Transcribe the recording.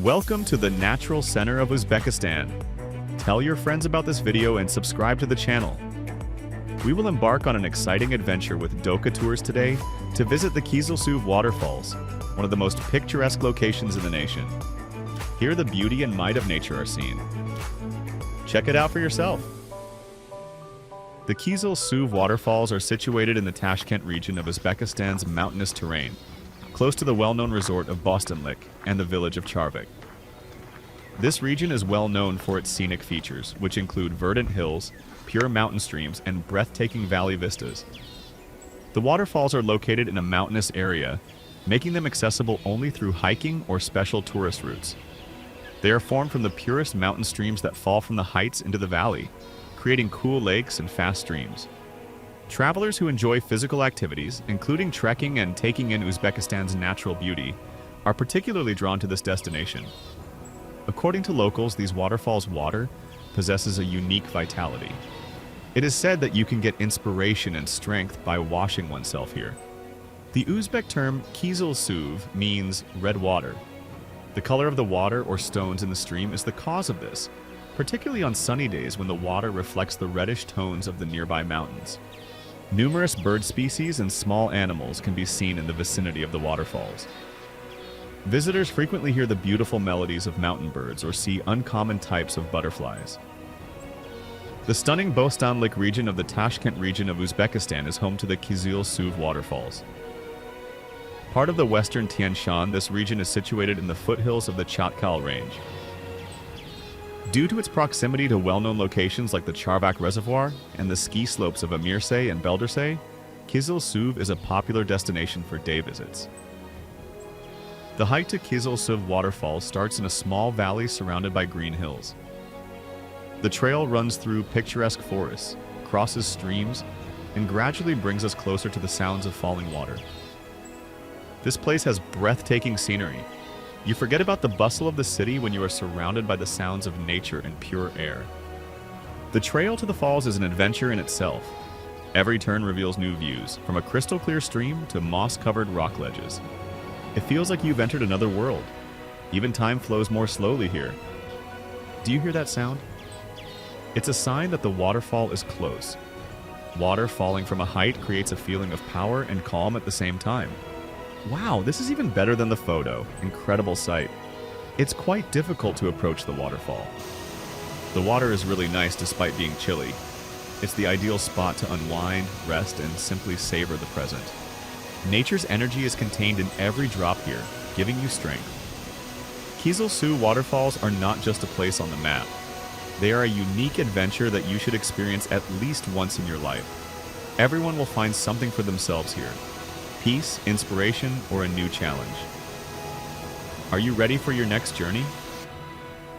Welcome to the natural center of Uzbekistan. Tell your friends about this video and subscribe to the channel. We will embark on an exciting adventure with DOCA Tours today to visit the Kizil-Suv Waterfalls, one of the most picturesque locations in the nation. Here the beauty and might of nature are seen. Check it out for yourself. The Kizil-Suv Waterfalls are situated in the Tashkent region of Uzbekistan's mountainous terrain, close to the well-known resort of Bostanlik and the village of Charvik. This region is well known for its scenic features, which include verdant hills, pure mountain streams, and breathtaking valley vistas. The waterfalls are located in a mountainous area, making them accessible only through hiking or special tourist routes. They are formed from the purest mountain streams that fall from the heights into the valley, creating cool lakes and fast streams. Travelers who enjoy physical activities, including trekking and taking in Uzbekistan's natural beauty, are particularly drawn to this destination. According to locals, these waterfalls' water possesses a unique vitality. It is said that you can get inspiration and strength by washing oneself here. The Uzbek term Kizil-Suv means red water. The color of the water or stones in the stream is the cause of this, particularly on sunny days when the water reflects the reddish tones of the nearby mountains. Numerous bird species and small animals can be seen in the vicinity of the waterfalls. Visitors frequently hear the beautiful melodies of mountain birds or see uncommon types of butterflies. The stunning Bostanlik region of the Tashkent region of Uzbekistan is home to the Kizil-Suv Waterfalls. Part of the western Tian Shan, this region is situated in the foothills of the Karzhantau Range. Due to its proximity to well-known locations like the Charvak Reservoir and the ski slopes of Amirsay and Beldersay, Kizil-Suv is a popular destination for day visits. The hike to Kizil-Suv Waterfalls starts in a small valley surrounded by green hills. The trail runs through picturesque forests, crosses streams, and gradually brings us closer to the sounds of falling water. This place has breathtaking scenery. You forget about the bustle of the city when you are surrounded by the sounds of nature and pure air. The trail to the falls is an adventure in itself. Every turn reveals new views, from a crystal clear stream to moss-covered rock ledges. It feels like you've entered another world. Even time flows more slowly here. Do you hear that sound? It's a sign that the waterfall is close. Water falling from a height creates a feeling of power and calm at the same time. Wow, this is even better than the photo. Incredible sight. It's quite difficult to approach the waterfall. The water is really nice despite being chilly. It's the ideal spot to unwind, rest, and simply savor the present. Nature's energy is contained in every drop here, giving you strength. Kizil-Suv Waterfalls are not just a place on the map. They are a unique adventure that you should experience at least once in your life. Everyone will find something for themselves here. Peace, inspiration, or a new challenge. Are you ready for your next journey?